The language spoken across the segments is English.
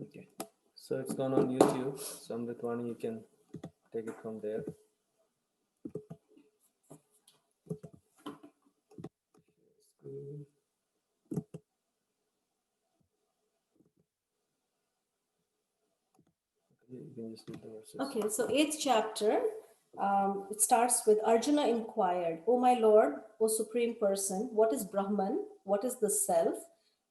Okay. So it's gone on YouTube. So Amritvani, you can take it from there. You can just read the verses. Okay, so 8th chapter, it starts with Arjuna inquired, O my Lord, O Supreme Person, what is Brahman? What is the self?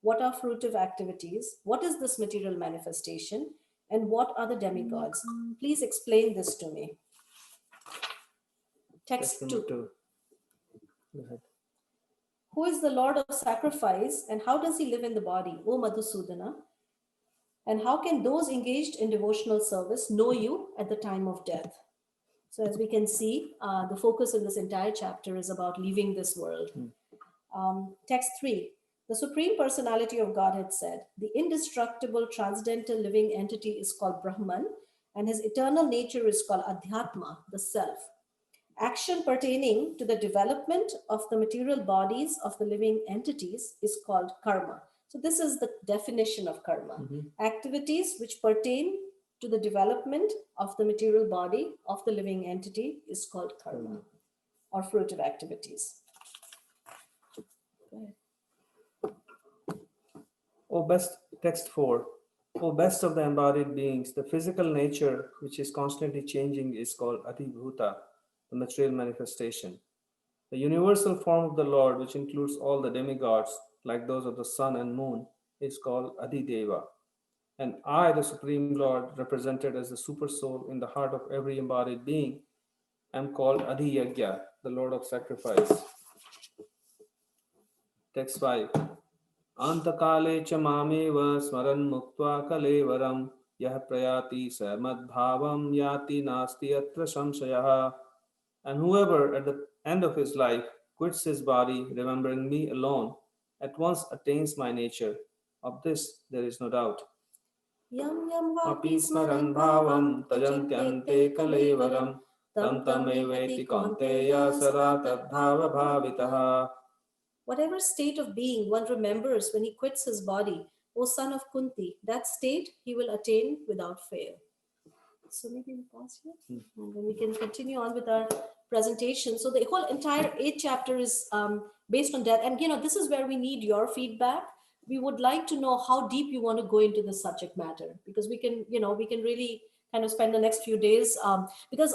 What are fruitive activities? What is this material manifestation? And what are the demigods? Please explain this to me. Text 2. Go ahead. Who is the Lord of sacrifice and how does he live in the body, O Madhusudana? And how can those engaged in devotional service know you at the time of death? So as we can see, the focus in this entire chapter is about leaving this world. Text 3. The Supreme Personality of Godhead said, the indestructible transcendental living entity is called Brahman and his eternal nature is called Adhyatma, the self. Action pertaining to the development of the material bodies of the living entities is called karma. So this is the definition of karma. Activities which pertain to the development of the material body of the living entity is called karma or fruitive activities. Text 4. O best of the embodied beings, the physical nature which is constantly changing is called Adhibhuta, the material manifestation. The universal form of the Lord, which includes all the demigods, like those of the sun and moon, is called Adhideva. And I, the Supreme Lord, represented as the super soul in the heart of every embodied being, am called Adhiyagya, the Lord of sacrifice. Text 5. Antakale cha mameva smaran muktva kalevaram yah prayati sa madbhavam yati nasti atra samsayah. And whoever at the end of his life quits his body, remembering me alone, at once attains my nature. Of this there is no doubt. Yam yam Api smaran bhavam tajantyante kalevaram tam tameveti kaunteya sara tadbhava bhavitaha. Whatever state of being one remembers when he quits his body, O son of Kunti, that state he will attain without fail. So maybe we pause here and then we can continue on with our presentation. So the whole entire 8th chapter is based on death. And this is where we need your feedback. We would like to know how deep you want to go into the subject matter, because we can really kind of spend the next few days because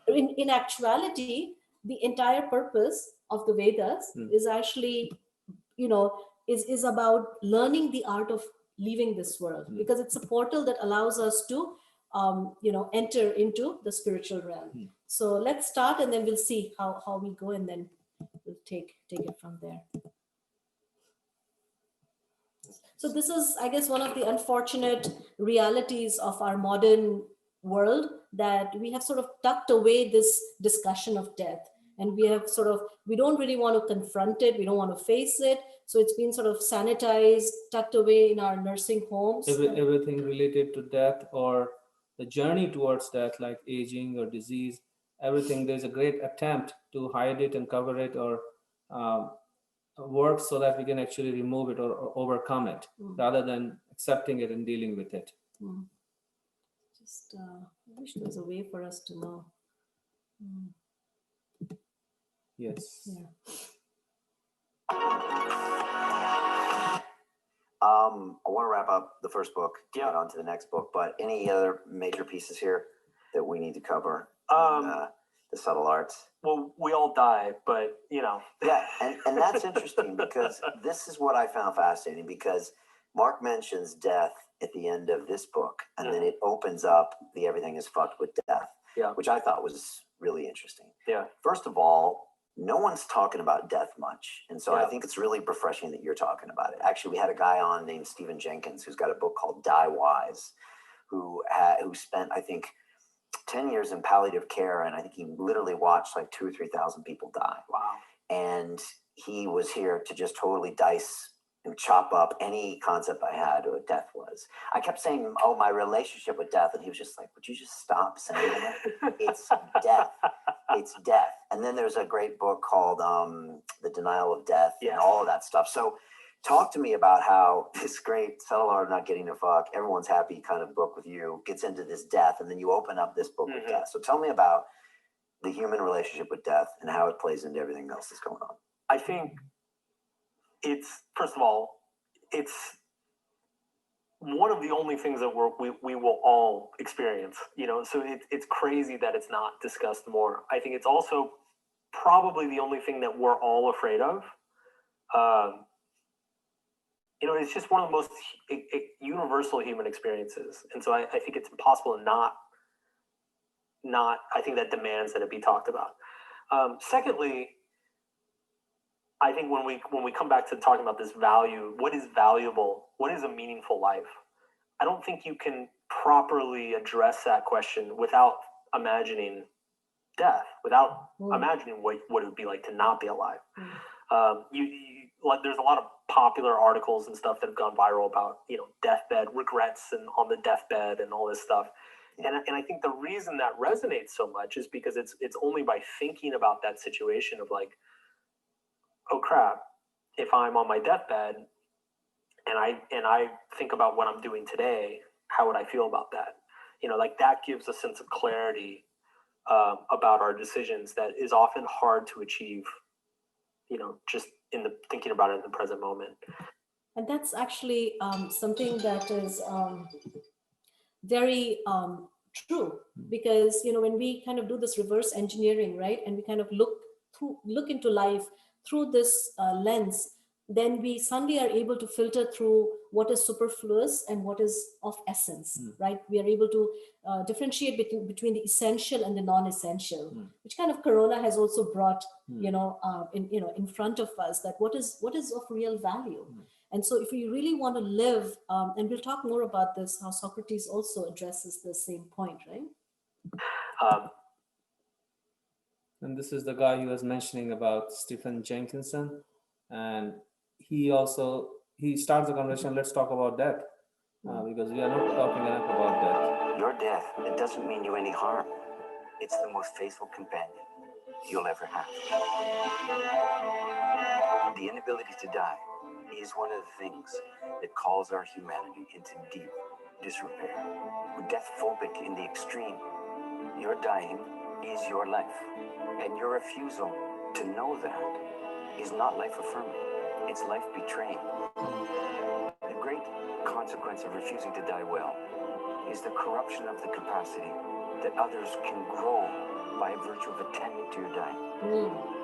in actuality, the entire purpose of the Vedas is actually, is about learning the art of leaving this world, because it's a portal that allows us to, enter into the spiritual realm. So let's start and then we'll see how we go, and then we'll take it from there. So this is, I guess, one of the unfortunate realities of our modern world, that we have sort of tucked away this discussion of death, and we don't really want to confront it. We don't want to face it. So it's been sort of sanitized, tucked away in our nursing homes. Everything related to death or the journey towards death, like aging or disease, everything, there's a great attempt to hide it and cover it, or work so that we can actually remove it or overcome it, rather than accepting it and dealing with it. Just I wish there was a way for us to know. Yes. Yeah. I want to wrap up the first book, get on to the next book, but any other major pieces here that we need to cover? The subtle arts. Well, we all die, but Yeah, and that's interesting, because this is what I found fascinating, because Mark mentions death at the end of this book, and then it opens up the everything is fucked with death, which I thought was really interesting. Yeah. First of all, no one's talking about death much, and so I think it's really refreshing that you're talking about it. Actually, we had a guy on named Stephen Jenkins who's got a book called Die Wise, who spent, I think, 10 years in palliative care, and I think he literally watched like 2,000 or 3,000 people die. Wow. And he was here to just totally dice and chop up any concept I had of what death was. I kept saying, oh, my relationship with death, and he was just like, would you just stop saying it? It's death. It's death. And then there's a great book called The Denial of Death, and all of that stuff. So Talk to me about how this great settle or not getting to fuck, everyone's happy kind of book with you gets into this death, and then you open up this book with death. So tell me about the human relationship with death and how it plays into everything else that's going on. I think it's, first of all, it's one of the only things that we will all experience, you know, so it's crazy that it's not discussed more. I think it's also probably the only thing that we're all afraid of. You know, it's just one of the most universal human experiences. And so I think it's impossible to not, I think that demands that it be talked about. Secondly, I think when we come back to talking about this value, what is valuable, what is a meaningful life? I don't think you can properly address that question without imagining death, without imagining what it would be like to not be alive. Like there's a lot of popular articles and stuff that have gone viral about, you know, deathbed regrets and on the deathbed and all this stuff. And I think the reason that resonates so much is because it's only by thinking about that situation of like, oh crap, if I'm on my deathbed and I think about what I'm doing today, how would I feel about that? You know, like that gives a sense of clarity about our decisions that is often hard to achieve, you know, just in the thinking about it in the present moment. And that's actually something that is very true, because, you know, when we kind of do this reverse engineering, right, and we kind of look into life through this lens, then we suddenly are able to filter through what is superfluous and what is of essence, right? We are able to differentiate between the essential and the non-essential, which kind of Corona has also brought, in front of us, that what is of real value. And so if we really want to live, and we'll talk more about this, how Socrates also addresses the same point, right? And this is the guy he was mentioning about, Stephen Jenkinson. And he starts the conversation, let's talk about death, because we are not talking enough about death. Your death, it doesn't mean you any harm. It's the most faithful companion you'll ever have. The inability to die is one of the things that calls our humanity into deep disrepair. We're death-phobic in the extreme. Your dying is your life, and your refusal to know that is not life-affirming. It's life-betraying. The great consequence of refusing to die well is the corruption of the capacity that others can grow by virtue of attending to your dying.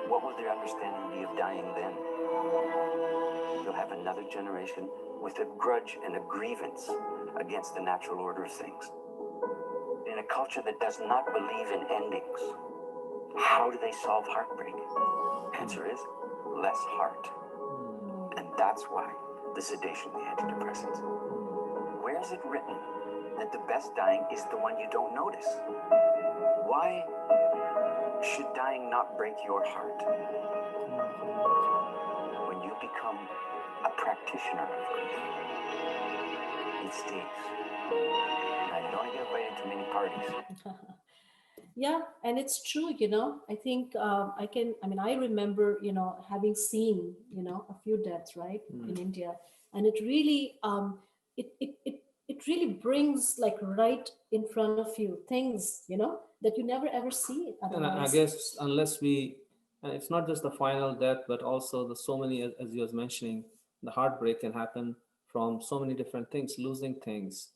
What will their understanding be of dying then? You'll have another generation with a grudge and a grievance against the natural order of things. In a culture that does not believe in endings, how do they solve heartbreak? Answer is less heart. And that's why the sedation, the antidepressants. Where is it written that the best dying is the one you don't notice? Why should dying not break your heart? When you become a practitioner of grief, it stays. Now, you don't get invited to many parties. Yeah, and it's true, you know. I think I remember, you know, having seen, you know, a few deaths, right, in India, and it really, it really brings like right in front of you things, you know, that you never ever see And I otherwise. guess unless it's not just the final death, but also the so many, as you was mentioning, the heartbreak can happen from so many different things, losing things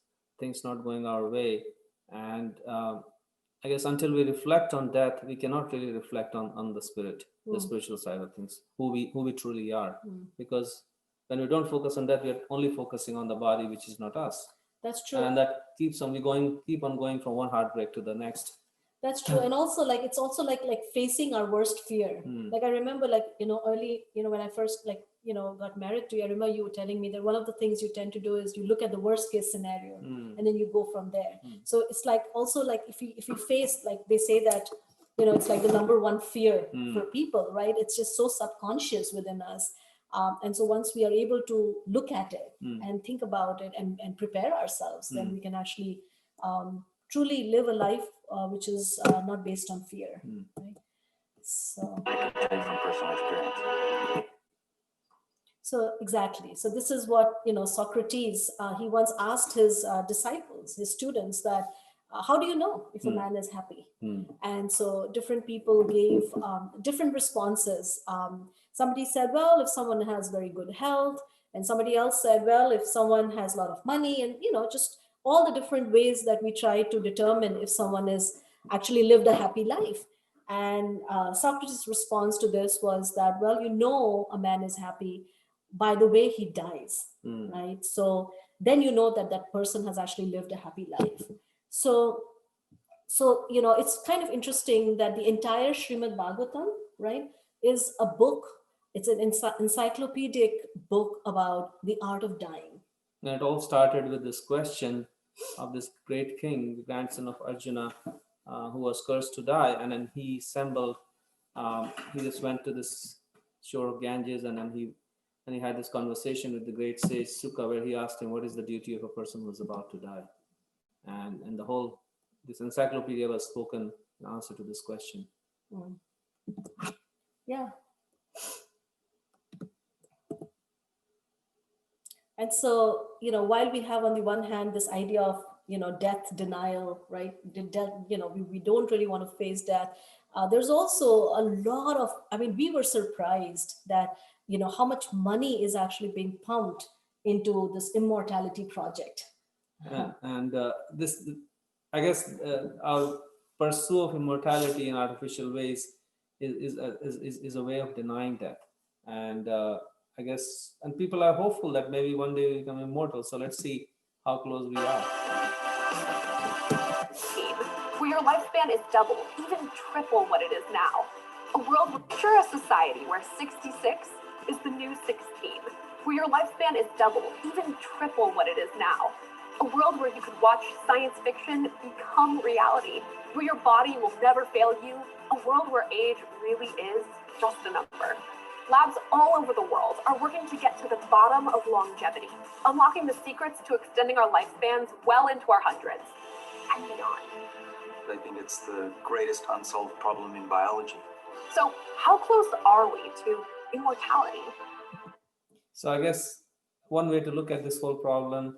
not going our way. And I guess until we reflect on death, we cannot really reflect on the spirit, the spiritual side of things, who we truly are. Because when we don't focus on that, we are only focusing on the body, which is not us. That's true. And that keep on going from one heartbreak to the next. That's true. And also like, it's also like facing our worst fear. Like I remember, like, you know, early, you know, when I first, like, you know, got married to you, I remember you were telling me that one of the things you tend to do is you look at the worst case scenario and then you go from there. So it's like, also like if you face, like they say that, you know, it's like the number one fear for people, right? It's just so subconscious within us. And so once we are able to look at it and think about it and prepare ourselves, then we can actually truly live a life which is not based on fear. Right? So I can tell you from personal experience. So exactly. So this is what, Socrates, he once asked his disciples, his students, that how do you know if a man is happy? And so different people gave different responses. Somebody said, well, if someone has very good health, and somebody else said, well, if someone has a lot of money, and just all the different ways that we try to determine if someone is actually lived a happy life. And Socrates' response to this was that, well, a man is happy by the way he dies, right? So then that that person has actually lived a happy life. So it's kind of interesting that the entire Srimad Bhagavatam, right, is a book. It's an encyclopedic book about the art of dying. And it all started with this question of this great king, the grandson of Arjuna, who was cursed to die. And then he assembled, he just went to this shore of Ganges, and then he had this conversation with the great sage Sukha, where he asked him, what is the duty of a person who's about to die? And this encyclopedia was spoken in answer to this question. Yeah. And so, while we have on the one hand this idea of, death denial, right? We don't really want to face death. There's also a lot of, we were surprised that, how much money is actually being pumped into this immortality project. And this, I guess, our pursuit of immortality in artificial ways is a way of denying death. And I guess, and people are hopeful that maybe one day we become immortal. So let's see how close we are. Where your lifespan is double, even triple what it is now. A world with a society where 66 is the new 16. Where your lifespan is double, even triple what it is now. A world where you could watch science fiction become reality. Where your body will never fail you. A world where age really is just a number. Labs all over the world are working to get to the bottom of longevity, unlocking the secrets to extending our lifespans well into our hundreds and beyond. I think it's the greatest unsolved problem in biology. So how close are we to immortality? So I guess one way to look at this whole problem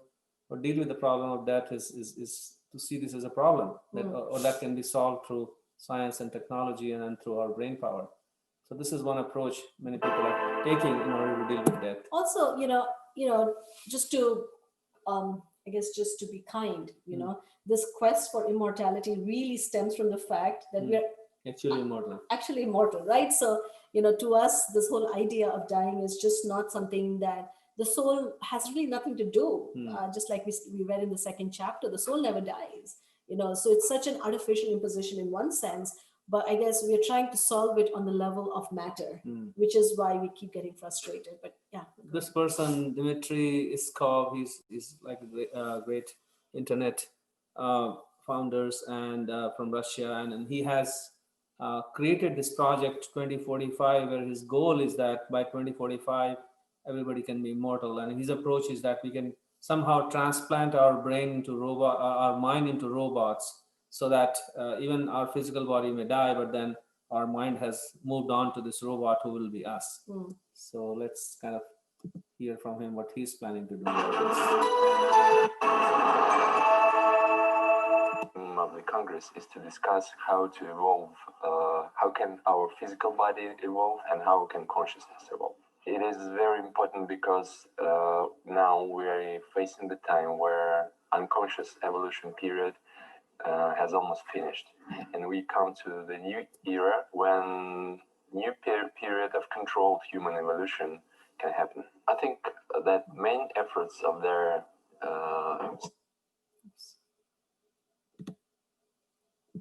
or deal with the problem of death is to see this as a problem that, or that can be solved through science and technology and then through our brain power. So this is one approach many people are taking in order to deal with death. Also, just to, I guess, just to be kind, this quest for immortality really stems from the fact that we're actually immortal, right? So, to us, this whole idea of dying is just not something that the soul has really nothing to do. Just like we read in the second chapter, the soul never dies, so it's such an artificial imposition in one sense. But I guess we're trying to solve it on the level of matter, which is why we keep getting frustrated. But yeah. This person, Dmitry Iskov, he's like a great internet founders and from Russia. And he has created this project 2045, where his goal is that by 2045, everybody can be immortal. And his approach is that we can somehow transplant our brain into our mind into robots, so that even our physical body may die, but then our mind has moved on to this robot who will be us. So let's kind of hear from him what he's planning to do with this. Of the Congress is to discuss how to evolve, how can our physical body evolve and how can consciousness evolve. It is very important because now we're facing the time where unconscious evolution period has almost finished, and we come to the new era when new period of controlled human evolution can happen. I think that main efforts of their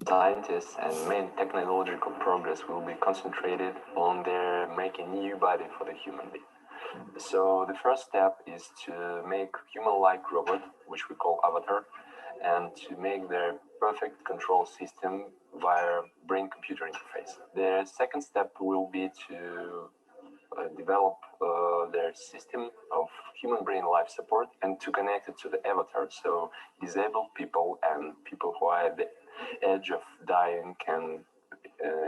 scientists and main technological progress will be concentrated on their making new body for the human being. So the first step is to make human-like robot, which we call avatar, and to make their perfect control system via brain-computer interface. The second step will be to develop their system of human brain life support and to connect it to the avatar, so disabled people and people who are at the edge of dying can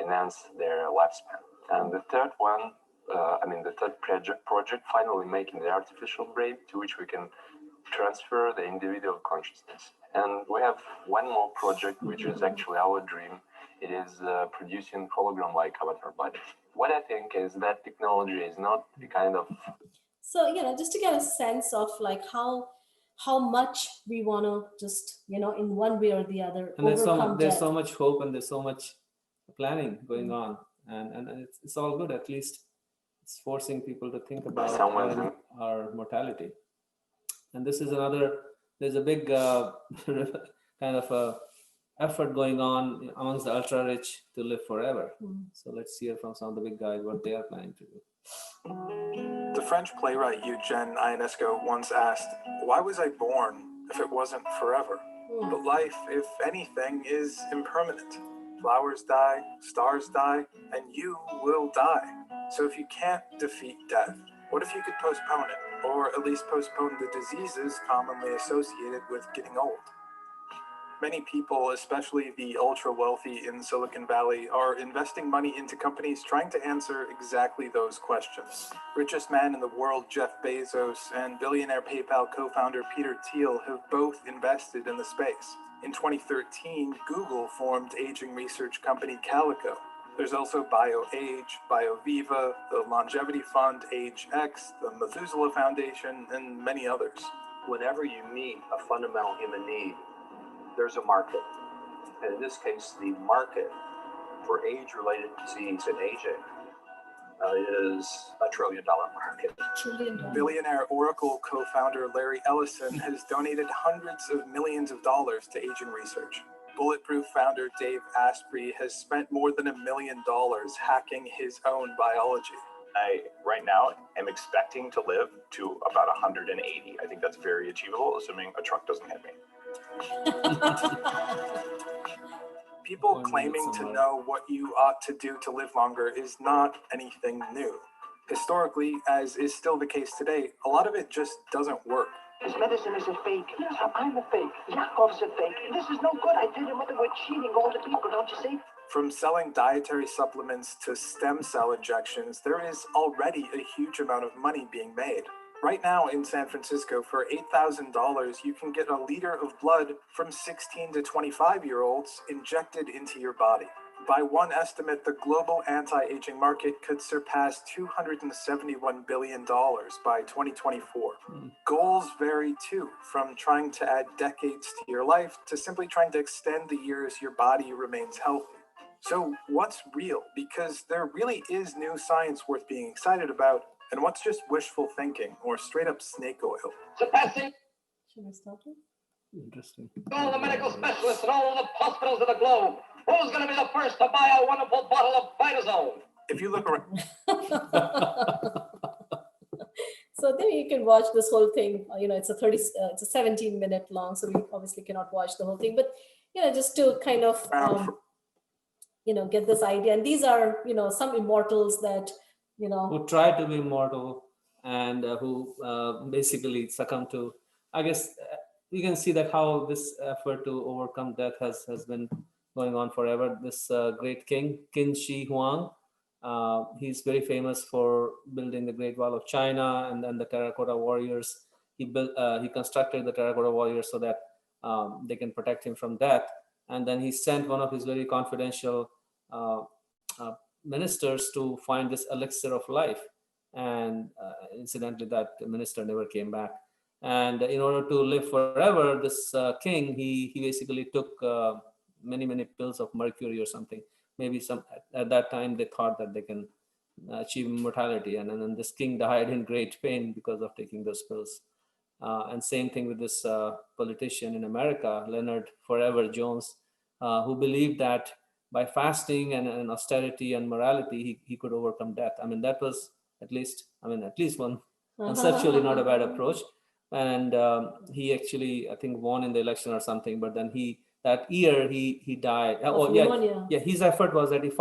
enhance their lifespan. And the third one the third project, finally making the artificial brain to which we can transfer the individual consciousness. And we have one more project, which is actually our dream. It is producing hologram-like avatar bodies. What I think is that technology is not the kind of... So, just to get a sense of like how much we want to just, in one way or the other, And overcome there's death. so much hope and there's so much planning going on. And it's all good. At least it's forcing people to think about our mortality. And this is there's a big kind of effort going on amongst the ultra rich to live forever. So let's hear from some of the big guys what they are planning to do. The French playwright Eugène Ionesco once asked, "Why was I born if it wasn't forever?" But life, if anything, is impermanent. Flowers die, stars die, and you will die. So if you can't defeat death, what if you could postpone it? Or at least postpone the diseases commonly associated with getting old? Many people, especially the ultra-wealthy in Silicon Valley, are investing money into companies trying to answer exactly those questions. Richest man in the world, Jeff Bezos, and billionaire PayPal co-founder Peter Thiel have both invested in the space. In 2013, Google formed aging research company Calico. There's also BioAge, BioViva, the Longevity Fund, AgeX, the Methuselah Foundation, and many others. Whenever you meet a fundamental human need, there's a market. And in this case, the market for age-related disease and aging is $1 trillion market. Billionaire Oracle co-founder Larry Ellison has donated hundreds of millions of dollars to aging research. Bulletproof founder Dave Asprey has spent more than $1 million hacking his own biology. I, right now, am expecting to live to about 180. I think that's very achievable, assuming a truck doesn't hit me. People claiming to know what you ought to do to live longer is not anything new. Historically, as is still the case today, a lot of it just doesn't work. This medicine is a fake. I'm a fake. Yakov's a fake. This is no good. I did it with cheating all the people, don't you see? From selling dietary supplements to stem cell injections, there is already a huge amount of money being made. Right now in San Francisco, for $8,000, you can get a liter of blood from 16 to 25-year-olds injected into your body. By one estimate, the global anti-aging market could surpass $271 billion by 2024. Goals vary too, from trying to add decades to your life to simply trying to extend the years your body remains healthy. So what's real? Because there really is new science worth being excited about, and what's just wishful thinking or straight up snake oil? Surpassing Should I stop it? Interesting. all the medical specialists in all the hospitals of the globe. Who's going to be the first to buy a wonderful bottle of Vitazone? If you look around... So then you can watch this whole thing. It's a 17-minute long, so we obviously cannot watch the whole thing. But just to kind of get this idea. And these are some immortals that who try to be immortal and who basically succumb to. I guess you can see that how this effort to overcome death has been going on forever. This great king, Qin Shi Huang, he's very famous for building the Great Wall of China and then the Terracotta Warriors. He constructed the Terracotta Warriors so that they can protect him from death. And then he sent one of his very confidential ministers to find this elixir of life. And incidentally, that minister never came back. And in order to live forever, this king, he basically took many pills of mercury or something. Maybe at that time they thought that they can achieve immortality, and then this king died in great pain because of taking those pills. And same thing with this politician in America, Leonard Forever Jones, who believed that by fasting and austerity and morality, he could overcome death. I mean, that was at least one conceptually not a bad approach. And he actually, I think, won in the election or something. But then that year he died. His effort was that if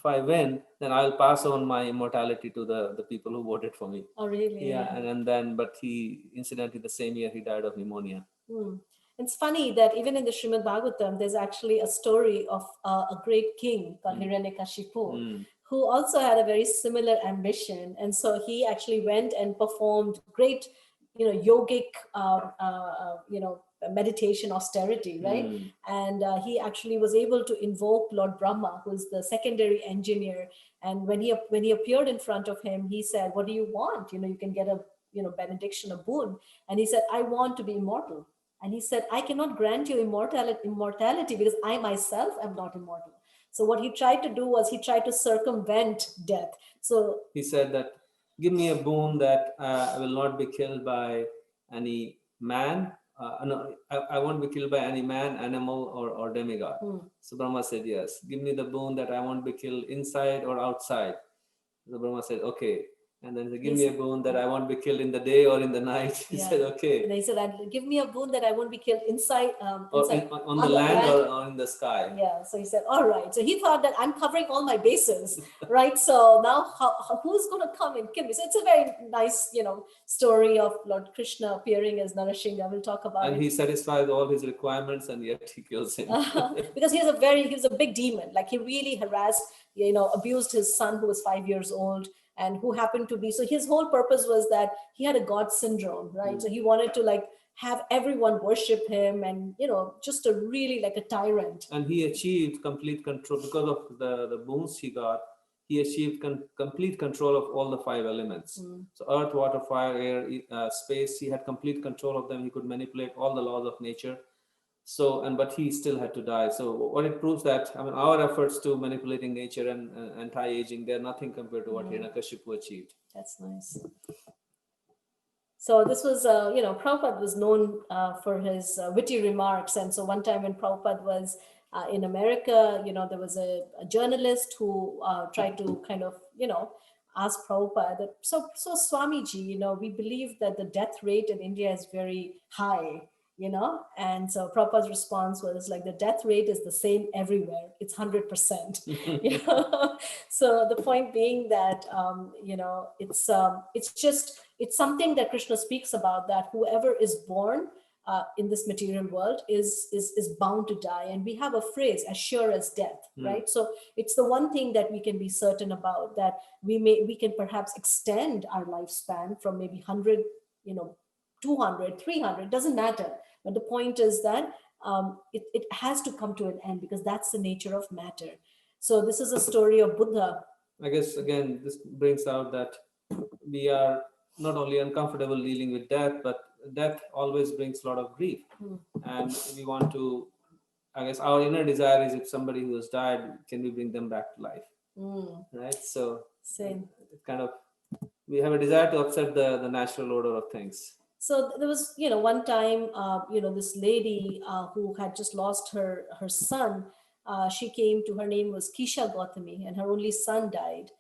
I win, then I'll pass on my immortality to the people who voted for me. Oh, really? Yeah, and then but he incidentally the same year he died of pneumonia. It's funny that even in the Srimad Bhagavatam, there's actually a story of a great king called Hiranyakashipu, who also had a very similar ambition. And so he actually went and performed great, yogic, meditation austerity, right? And he actually was able to invoke Lord Brahma, who's the secondary engineer. And when he appeared in front of him, he said, "What do you want? You can get a benediction, a boon." And he said, "I want to be immortal." And he said, "I cannot grant you immortality because I myself am not immortal." So what he tried to do was he tried to circumvent death. So he said that, "Give me a boon that I will not be killed by any man. No, I won't be killed by any man, animal, or demigod." So Brahma said, "Yes. Give me the boon that I won't be killed inside or outside." So Brahma said, "Okay." And then he said, "Give me a boon that I won't be killed in the day or in the night." He said, "Okay." And he said, "Give me a boon that I won't be killed inside, Or on the land or in the sky. Yeah. So he said, "All right." So he thought that I'm covering all my bases, right? So now who's going to come and kill me? So it's a very nice, story of Lord Krishna appearing as Narasingha. We'll talk about it. And he satisfies all his requirements, and yet he kills him. Because he was a big demon. Like he really harassed, abused his son who was 5 years old, and who happened to be, so his whole purpose was that he had a God syndrome, right? So he wanted to have everyone worship him, and just a really like a tyrant. And he achieved complete control because of the boons he got. He achieved complete control of all the 5 elements. So earth, water, fire, air, space. He had complete control of them. He could manipulate all the laws of nature. So, but he still had to die. So what it proves that, our efforts to manipulating nature and anti-aging, they're nothing compared to what Hiranyakashipu achieved. That's nice. So this was, Prabhupada was known for his witty remarks. And so one time when Prabhupada was in America, there was a journalist who tried to kind of, ask Prabhupada that, so Swamiji, we believe that the death rate in India is very high. And so Prabhupada's response was like, the death rate is the same everywhere. It's 100%. So the point being that, it's something that Krishna speaks about, that whoever is born in this material world is bound to die. And we have a phrase, as sure as death, right? So it's the one thing that we can be certain about, that we can perhaps extend our lifespan from maybe 100, 200, 300, doesn't matter. But the point is that it has to come to an end, because that's the nature of matter. So this is a story of Buddha. I guess, again, this brings out that we are not only uncomfortable dealing with death, but death always brings a lot of grief. And we want to, I guess our inner desire is, if somebody who has died, can we bring them back to life? Right? So Same. Kind of, we have a desire to upset the natural order of things. So there was, one time, this lady who had just lost her son, she came to, her name was Kisha Gautami, and her only son died.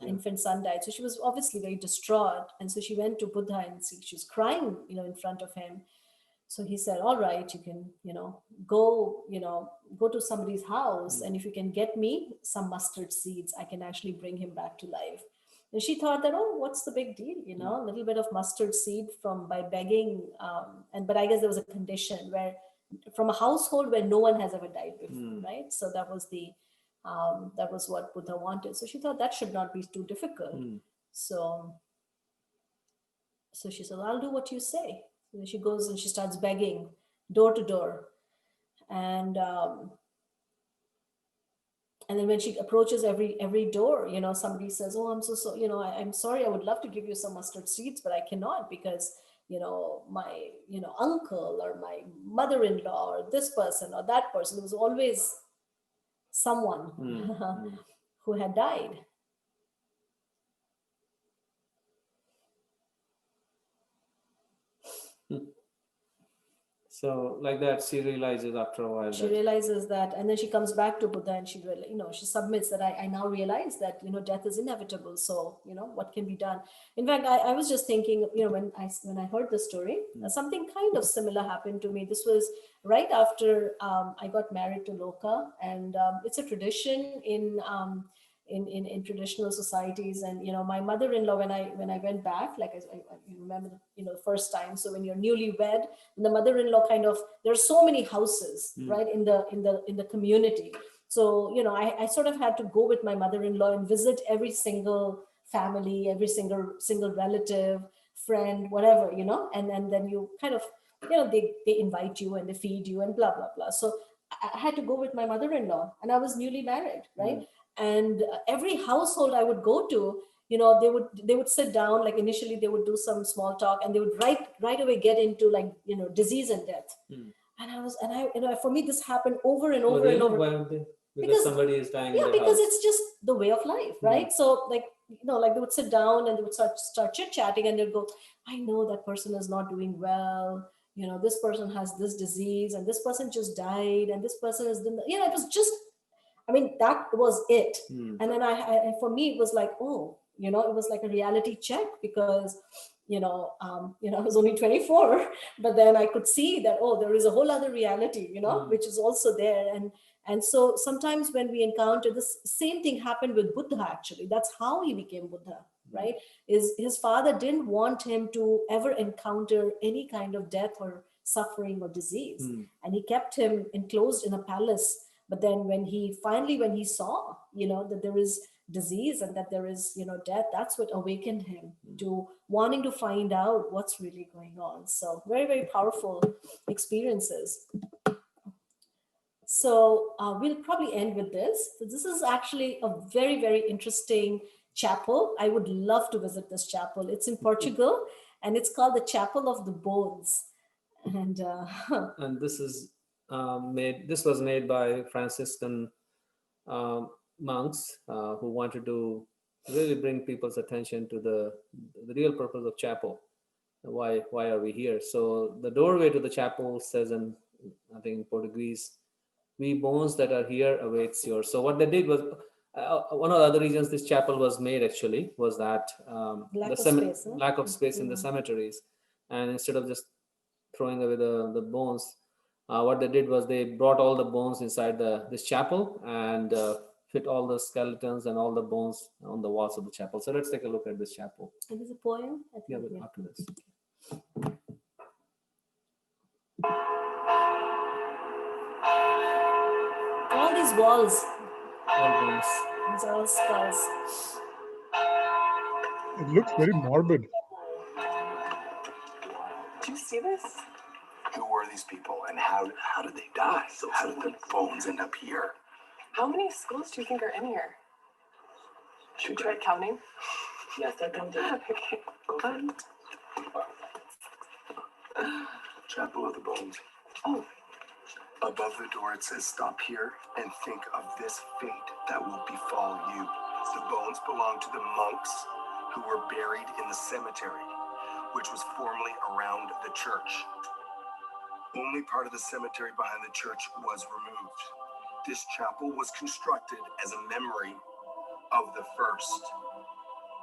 Infant son died. So she was obviously very distraught. And so she went to Buddha, and she was crying, in front of him. So he said, "All right, you can, go to somebody's house, and if you can get me some mustard seeds, I can actually bring him back to life." And she thought that, oh, what's the big deal? A little bit of mustard seed by begging. But I guess there was a condition where, from a household where no one has ever died before, right? So that was that was what Buddha wanted. So she thought that should not be too difficult. So she said, "I'll do what you say." And she goes and she starts begging door to door. And then when she approaches every door, somebody says, "Oh, I'm so I'm sorry, I would love to give you some mustard seeds, but I cannot, because, my, uncle or my mother-in-law or this person or that person." There was always someone who had died. So like that, she realizes after a while. She realizes that, and then she comes back to Buddha, and she submits that I now realize that, death is inevitable. So, what can be done? In fact, I was just thinking, when I heard the story, something kind of similar happened to me. This was right after I got married to Loka, and it's a tradition in traditional societies. And my mother-in-law, when I went back, like I remember the first time. So when you're newlywed, the mother-in-law kind of, there are so many houses right in the community. So, I sort of had to go with my mother-in-law and visit every single family, every single relative, friend, whatever, and then you kind of, they invite you and they feed you and blah, blah, blah. So I had to go with my mother-in-law, and I was newly married, right? And every household I would go to, they would sit down, like initially they would do some small talk, and they would right away get into like, disease and death. And for me, this happened over and over and over. Why would they? Because Because- somebody is dying in Yeah, the because house. it's just the way of life, right? So like, like they would sit down and they would start chit-chatting, and they'd go, I know that person is not doing well. This person has this disease, and this person just died, and this person is doing, it was just, that was it. And then for me, it was like, oh, it was like a reality check, because, I was only 24, but then I could see that, oh, there is a whole other reality, which is also there. And so sometimes when we encounter this, same thing happened with Buddha, actually. That's how he became Buddha, right? Is his father didn't want him to ever encounter any kind of death or suffering or disease. And he kept him enclosed in a palace. But then when he saw, that there is disease and that there is, death, that's what awakened him to wanting to find out what's really going on. So very, very powerful experiences. So we'll probably end with this. So this is actually a very, very interesting chapel. I would love to visit this chapel. It's in Portugal, and it's called the Chapel of the Bones. And And this is This was made by Franciscan monks who wanted to really bring people's attention to the real purpose of chapel. Why are we here? So the doorway to the chapel says in, I think, in Portuguese, "We bones that are here awaits yours." So what they did was, one of the other reasons this chapel was made actually was that lack of space in the cemeteries, and instead of just throwing away the bones, what they did was they brought all the bones inside this chapel and fit all the skeletons and all the bones on the walls of the chapel. So let's take a look at this chapel. it is a poem. Yeah, but after this. All these walls, All bones. these are all skulls. It looks very morbid. Do you see this? Who were these people, and how did they die? So how did the bones end up here? How many skulls do you think are in here? Should we try counting? Yes, I can do it. Okay. 1. Chapel of the Bones. Oh. Above the door it says, "Stop here and think of this fate that will befall you." The bones belong to the monks who were buried in the cemetery, which was formerly around the church. Only part of the cemetery behind the church was removed. This chapel was constructed as a memory of the first.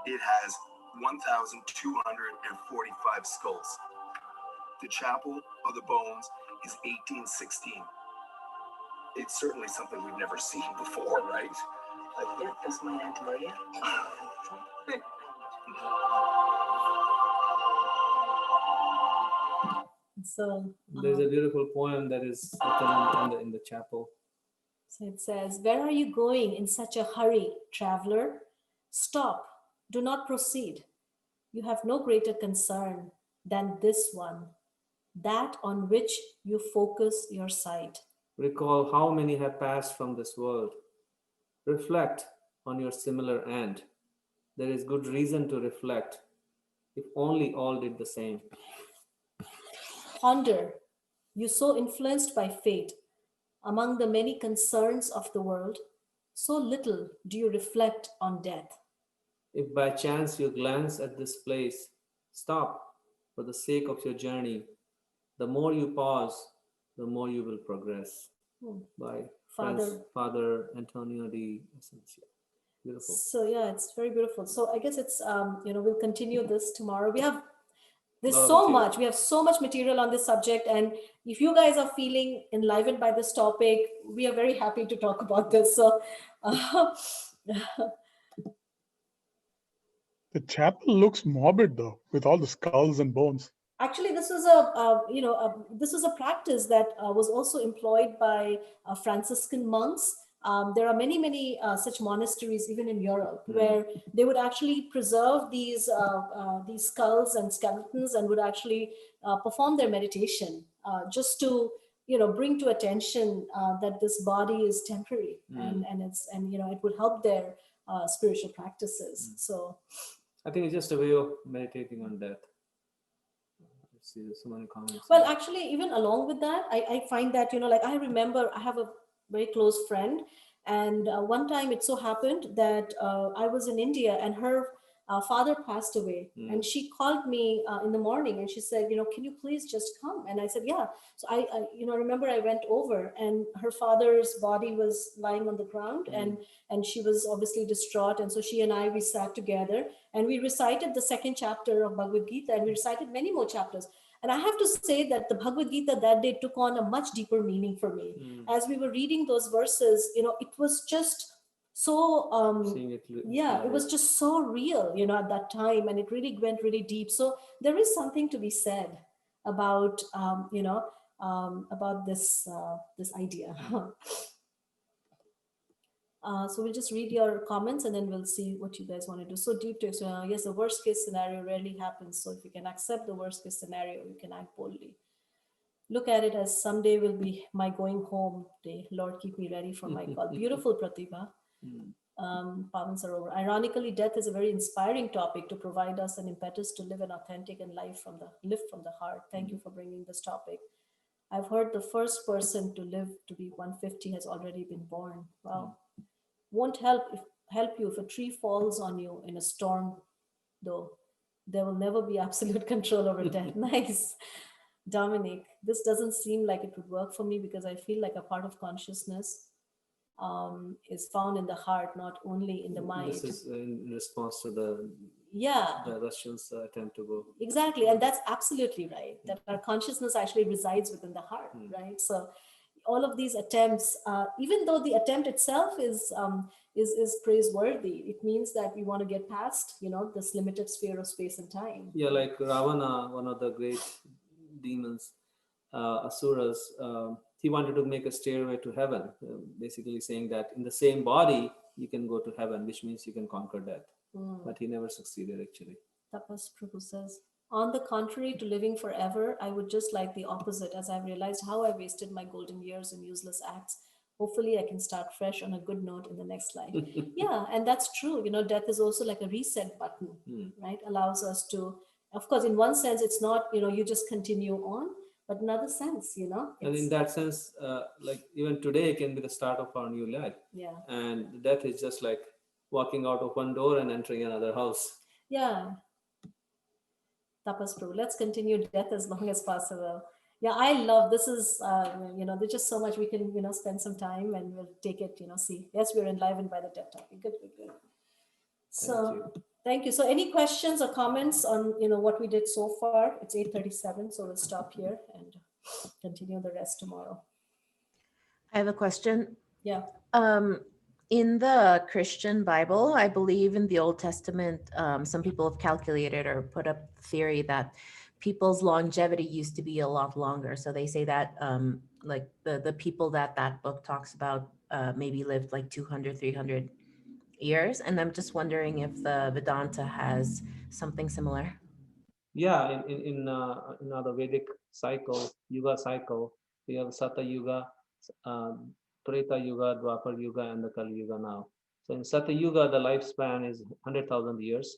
It has 1,245 skulls. The Chapel of the Bones is 1816. It's certainly something we've never seen before, right? Yeah, that's my Aunt Maria. So there's a beautiful poem that is written in the chapel. So it says, "Where are you going in such a hurry, traveler? Stop, do not proceed. You have no greater concern than this one, that on which you focus your sight. Recall how many have passed from this world. Reflect on your similar end. There is good reason to reflect, if only all did the same. Ponder, you so influenced by fate, among the many concerns of the world, so little do you reflect on death. If by chance you glance at this place, stop for the sake of your journey. The more you pause, the more you will progress." By Father Antonio de Esencia. Beautiful. So yeah, it's very beautiful. So I guess it's we'll continue this tomorrow. We have we have so much material on this subject, and if you guys are feeling enlivened by this topic, we are very happy to talk about this. So The chapel looks morbid though, with all the skulls and bones. actually, this was this was a practice that was also employed by Franciscan monks there are many such monasteries even in Europe where they would actually preserve these skulls and skeletons and would actually perform their meditation just to bring to attention that this body is temporary and it would help their spiritual practices. So I think it's just a way of meditating on death. Let's see, there's so many comments. well, actually, even along with that, I find that, like I remember I have a very close friend, and one time it so happened that I was in India and her father passed away, and she called me in the morning and she said, can you please just come? And I said, yeah. So I remember I went over and her father's body was lying on the ground, and she was obviously distraught. And so she and we sat together and we recited the second chapter of Bhagavad-Gita, and we recited many more chapters. And I have to say that the Bhagavad-Gita that day took on a much deeper meaning for me. As we were reading those verses, it was just so, it was just so real, at that time. And it really went really deep. So there is something to be said about, about this idea. So we'll just read your comments and then we'll see what you guys want to do. So deep to yes, the worst case scenario rarely happens. So if you can accept the worst case scenario, you can act boldly. Look at it as someday will be my going home day. Lord, keep me ready for my call. Beautiful, Pratibha. Pavan Sarovar. Ironically, death is a very inspiring topic to provide us an impetus to live an authentic and live from the heart. Thank you for bringing this topic. I've heard the first person to live to be 150 has already been born. Wow. Won't help you if a tree falls on you in a storm, though. There will never be absolute control over death. Nice. Dominic, this doesn't seem like it would work for me because I feel like a part of consciousness is found in the heart, not only in the mind. This is in response to the Russians' attempt to go. Exactly, and that's absolutely right. That our consciousness actually resides within the heart, right? So all of these attempts, even though the attempt itself is praiseworthy, it means that we want to get past, this limited sphere of space and time. Yeah, like Ravana, one of the great demons, asuras, he wanted to make a stairway to heaven, basically saying that in the same body you can go to heaven, which means you can conquer death. But he never succeeded, actually. Tapas Prabhu says, on the contrary to living forever, I would just like the opposite, as I've realized how I wasted my golden years in useless acts. Hopefully I can start fresh on a good note in the next life. Yeah, and that's true. Death is also like a reset button, right? Allows us to, of course, in one sense, it's not, you just continue on, but in another sense, and in that sense, like even today can be the start of our new life. Yeah. And death is just like walking out of one door and entering another house. Yeah. Tapas Prabhu, let's continue death as long as possible. Yeah, I love this. Is there's just so much we can spend some time and we'll take it. See, yes, we're enlivened by the death topic. Good. So thank you. So any questions or comments on what we did so far? It's 8:37, so we'll stop here and continue the rest tomorrow. I have a question. Yeah. In the Christian Bible, I believe in the Old Testament, some people have calculated or put up the theory that people's longevity used to be a lot longer. So they say that like the people that book talks about maybe lived like 200, 300 years. And I'm just wondering if the Vedanta has something similar. Yeah, in the Vedic cycle, Yuga cycle, we have Satya Yuga, Treta Yuga, Dwapar Yuga, and the Kali Yuga now. So in Satya Yuga, the lifespan is 100,000 years.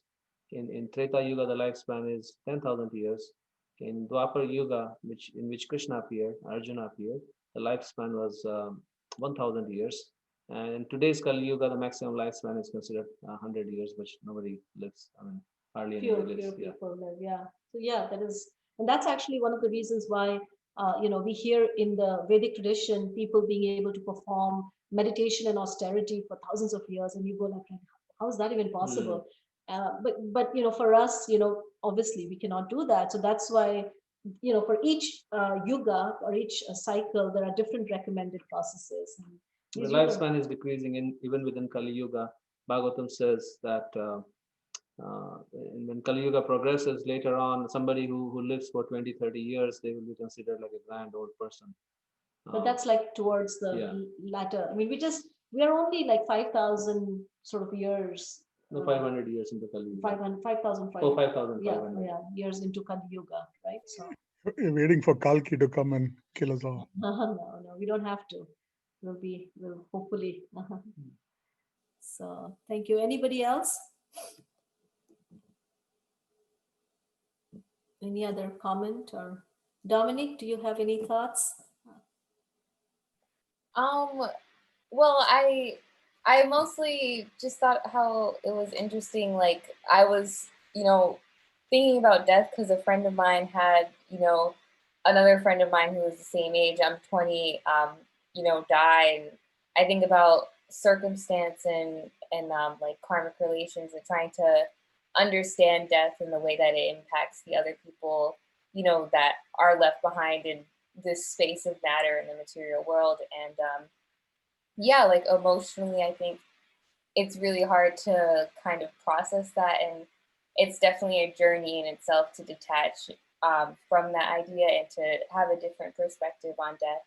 In Treta Yuga, the lifespan is 10,000 years. In Dwapar Yuga, in which Krishna appeared, Arjuna appeared, the lifespan was 1,000 years. And in today's Kali Yuga, the maximum lifespan is considered 100 years, which nobody lives. I mean, hardly anybody lives. Pure people live. Yeah. So yeah, that's actually one of the reasons why we hear in the Vedic tradition people being able to perform meditation and austerity for thousands of years, and you go like, how is that even possible? But for us, obviously we cannot do that. So that's why for each yuga or each cycle, there are different recommended processes. The lifespan is decreasing even within Kali Yuga. Bhagavatam says that when Kali Yuga progresses later on, somebody who lives for 20, 30 years, they will be considered like a grand old person. But that's like towards the latter. I mean, we just We are only like 5,000 sort of years. No, 500 years into Kali Yuga. 5,500. Oh, 5,500. Yeah, years into Kali Yuga, right? So We're waiting for Kalki to come and kill us all. no, we don't have to. We'll hopefully. So thank you. Anybody else? Any other comment or Dominic? Do you have any thoughts? Well, I mostly just thought how it was interesting. Like I was, thinking about death because a friend of mine had, another friend of mine who was the same age. I'm 20. Die. And I think about circumstance and like karmic relations and trying to understand death and the way that it impacts the other people, that are left behind in this space of matter in the material world. And yeah, like emotionally, I think it's really hard to kind of process that. And it's definitely a journey in itself to detach from that idea and to have a different perspective on death.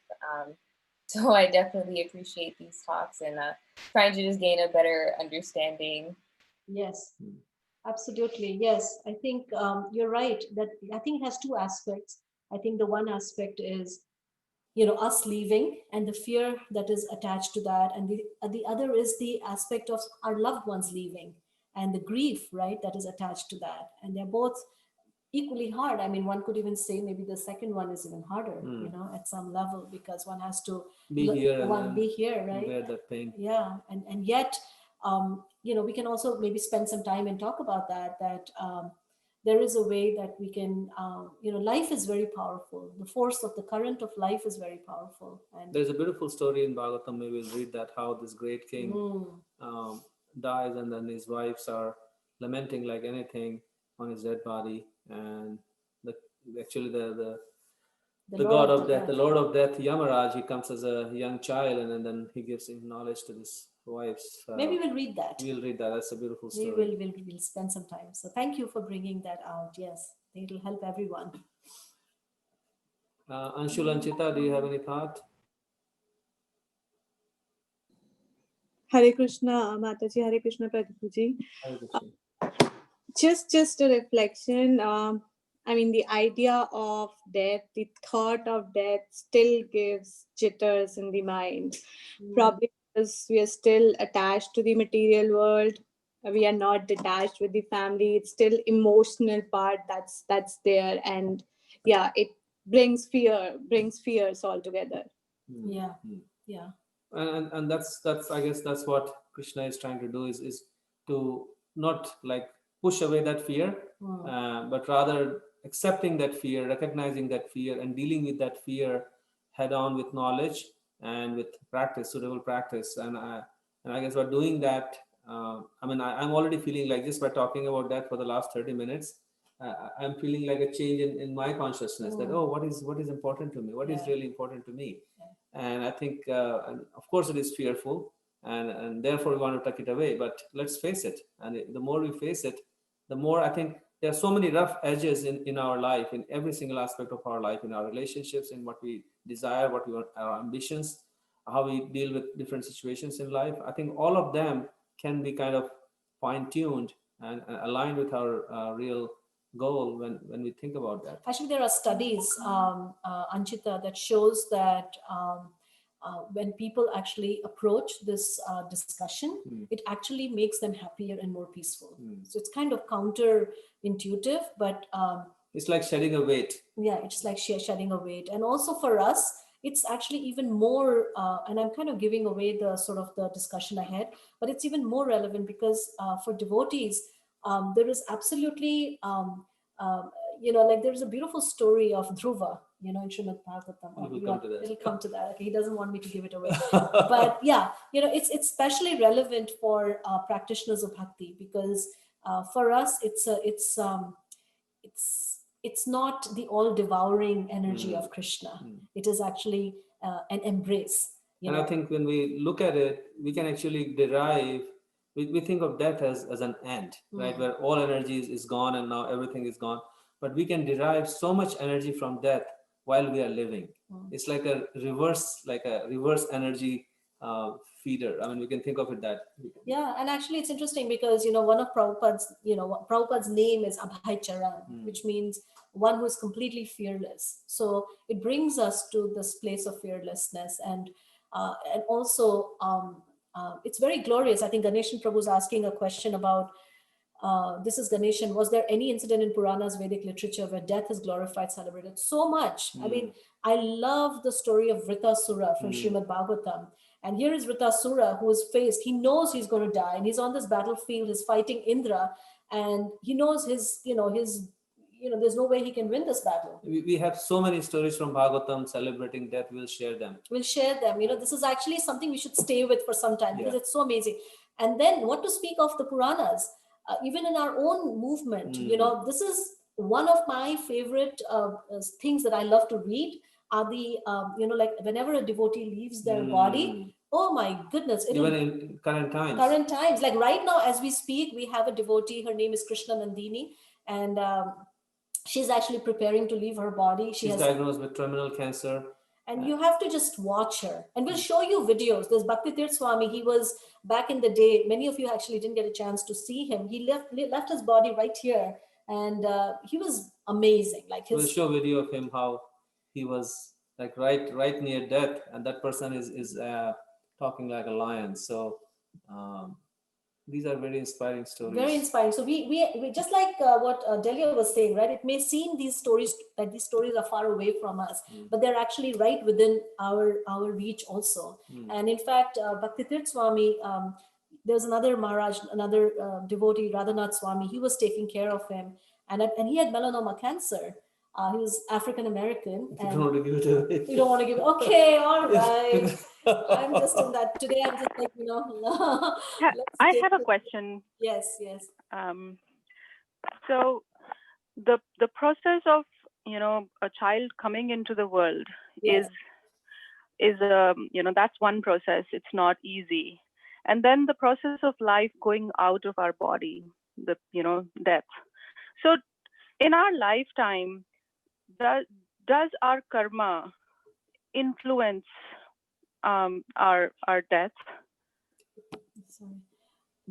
So I definitely appreciate these talks and trying to just gain a better understanding. Yes, absolutely. Yes, I think you're right. That I think it has two aspects. I think the one aspect is, us leaving and the fear that is attached to that, and the other is the aspect of our loved ones leaving and the grief, right, that is attached to that. And they're both equally hard. I mean, one could even say maybe the second one is even harder, at some level, because one has to Be here and one then be here, right? bear that pain. Yeah, and yet, we can also maybe spend some time and talk about that. There is a way that we can, life is very powerful. The force of the current of life is very powerful. And There's a beautiful story in Bhagavatam. Maybe we'll read that, how this great king dies, and then his wives are lamenting like anything on his dead body. And actually the god of death, the lord of death, Yamaraj, he comes as a young child, and then he gives him knowledge to his wives. Maybe we'll read that. We'll read that. That's a beautiful story. We'll spend some time. So thank you for bringing that out. Yes, it will help everyone. Anshul and Chita, do you have any thought? Hare Krishna, Mataji, Hare Krishna, Pradipji. Hare Krishna. Just a reflection. The idea of death, the thought of death still gives jitters in the mind. Probably because we are still attached to the material world. We are not detached with the family. It's still emotional part that's there. And yeah, it brings fears altogether. Yeah. And that's I guess that's what Krishna is trying to do, is to not like push away that fear, but rather accepting that fear, recognizing that fear, and dealing with that fear head on with knowledge and with practice, suitable practice. And I guess by doing that, I'm already feeling like, just by talking about that for the last 30 minutes, I'm feeling like a change in my consciousness, that what is important to me, what is really important to me. And I think, and of course, it is fearful, and therefore we want to tuck it away. But let's face it, and the more we face it, the more I think there are so many rough edges in our life, in every single aspect of our life, in our relationships, in what we desire, what we want, our ambitions, how we deal with different situations in life. I think all of them can be kind of fine-tuned and aligned with our real goal when we think about that. Actually, there are studies, Anchita, that shows that when people actually approach this discussion, it actually makes them happier and more peaceful. So it's kind of counterintuitive, but it's like shedding a weight. Yeah, it's like shedding a weight. And also for us, it's actually even more, and I'm kind of giving away the sort of the discussion ahead, but it's even more relevant because for devotees, there is absolutely, like there's a beautiful story of Dhruva, in Srimad Bhagavatam. It'll come to that. Okay, he doesn't want me to give it away. But yeah, it's especially relevant for practitioners of bhakti, because for us, it's not the all-devouring energy of Krishna. It is actually an embrace. And I think when we look at it, we can actually derive, we think of death as an end, right? Where all energy is gone and now everything is gone. But we can derive so much energy from death while we are living. It's like a reverse energy feeder. I mean, we can think of it that. Yeah, and actually it's interesting because, one of Prabhupada's name is Abhay Charan, which means one who is completely fearless. So it brings us to this place of fearlessness, and also it's very glorious. I think Ganeshan Prabhu is asking a question about this is Ganeshan. Was there any incident in Puranas, Vedic literature where death is glorified, celebrated so much? I mean, I love the story of Vritasura from Srimad Bhagavatam. And here is Vritasura who is faced. He knows he's going to die, and he's on this battlefield. He's fighting Indra, and he knows there's no way he can win this battle. We have so many stories from Bhagavatam celebrating death. We'll share them. This is actually something we should stay with for some time because it's so amazing. And then what to speak of the Puranas? Even in our own movement, this is one of my favorite things that I love to read are the, like whenever a devotee leaves their body, oh my goodness. Even in current times. Current times. Like right now, as we speak, we have a devotee, her name is Krishna Nandini, and she's actually preparing to leave her body. She's diagnosed with terminal cancer. And you have to just watch her. And we'll show you videos. There's Bhakti Tirth Swami. He was back in the day. Many of you actually didn't get a chance to see him. He left his body right here. And he was amazing. We'll show a video of him, how he was like right near death. And that person is talking like a lion. So these are very inspiring stories. Very inspiring. So we just like what Delia was saying, right? It may seem these stories are far away from us, but they're actually right within our reach also. And in fact, Bhakti Tirth Swami, there's another Maharaj, another devotee, Radhanath Swami. He was taking care of him, and he had melanoma cancer. He was African American. You don't want to give it away. You don't want to give it. Okay, all right. I'm just in that today. I'm just like, I have a question. Yes. So the process of a child coming into the world is that's one process. It's not easy, and then the process of life going out of our body, the death. So in our lifetime, does our karma influence our death? Sorry.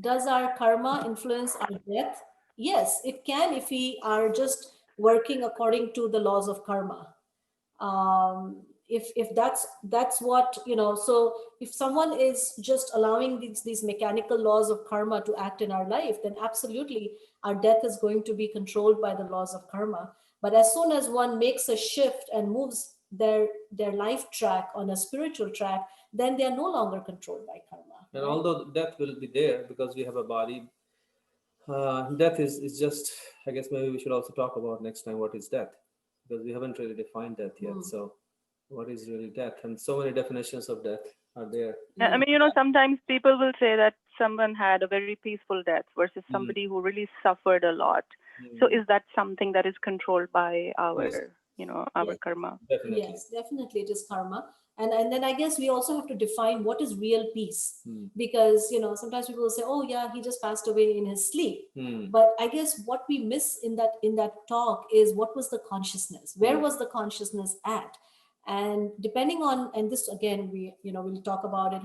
Does our karma influence our death? Yes, it can if we are just working according to the laws of karma. If that's what so if someone is just allowing these mechanical laws of karma to act in our life, then absolutely our death is going to be controlled by the laws of karma. But as soon as one makes a shift and moves their life track on a spiritual track, then they are no longer controlled by karma. And although death will be there because we have a body, death is just, I guess maybe we should also talk about next time what is death, because we haven't really defined death yet. So what is really death? And so many definitions of death are there. I mean, sometimes people will say that someone had a very peaceful death versus somebody who really suffered a lot. So is that something that is controlled by our our karma? Definitely. Yes, definitely it is karma. And then I guess we also have to define what is real peace, because sometimes people will say, oh yeah, he just passed away in his sleep. But I guess what we miss in that talk is what was the consciousness? Where was the consciousness at? And depending on, and this again, we'll talk about it,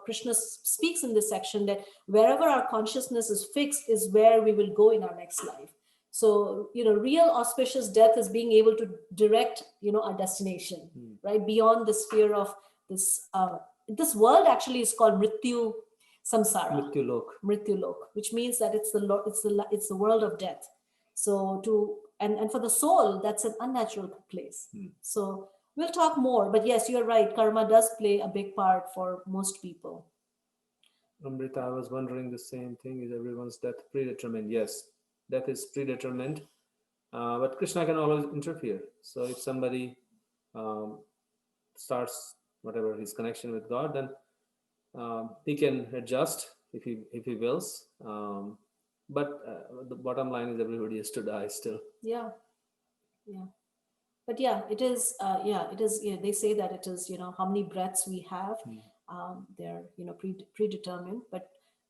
Krishna speaks in this section that wherever our consciousness is fixed is where we will go in our next life. So, real auspicious death is being able to direct, our destination, right? Beyond the sphere of this, this world actually is called Mrityu Samsara. Mrityu Lok, which means that it's the world of death. So and for the soul, that's an unnatural place. So we'll talk more, but yes, you're right. Karma does play a big part for most people. Amrita, I was wondering the same thing. Is everyone's death predetermined? Yes. Death is predetermined, but Krishna can always interfere. So if somebody starts whatever his connection with God, then he can adjust if he wills. But the bottom line is everybody has to die still. Yeah. But yeah, it is. It is. They say that it is. How many breaths we have, they're predetermined.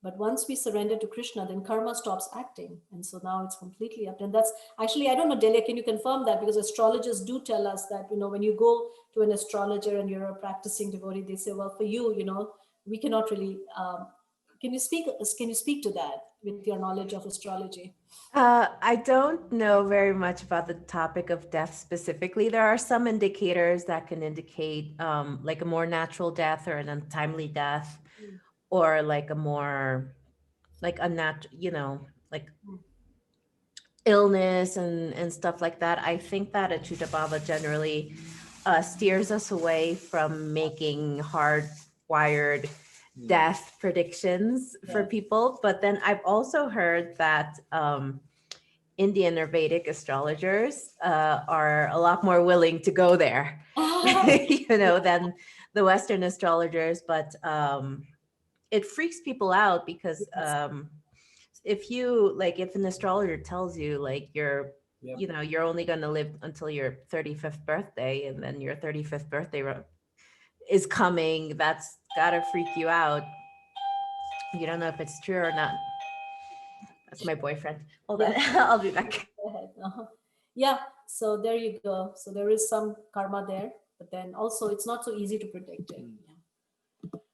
But once we surrender to Krishna, then karma stops acting. And so now it's completely up. And that's actually, I don't know, Delia, can you confirm that? Because astrologers do tell us that, when you go to an astrologer and you're a practicing devotee, they say, well, for you, we cannot really. Can you speak to that with your knowledge of astrology? I don't know very much about the topic of death specifically. There are some indicators that can indicate like a more natural death or an untimely death, or like a more like like illness and stuff like that. I think that Achyuta Baba generally steers us away from making hardwired death predictions for people. But then I've also heard that Indian or Vedic astrologers are a lot more willing to go there, than the Western astrologers. But it freaks people out because if an astrologer tells you like you're only going to live until your 35th birthday, and then your 35th birthday is coming, that's gotta freak you out. You don't know if it's true or not. That's my boyfriend. Hold on. I'll be back. Go ahead. Yeah, so there you go. So there is some karma there, but then also it's not so easy to predict it. Yeah.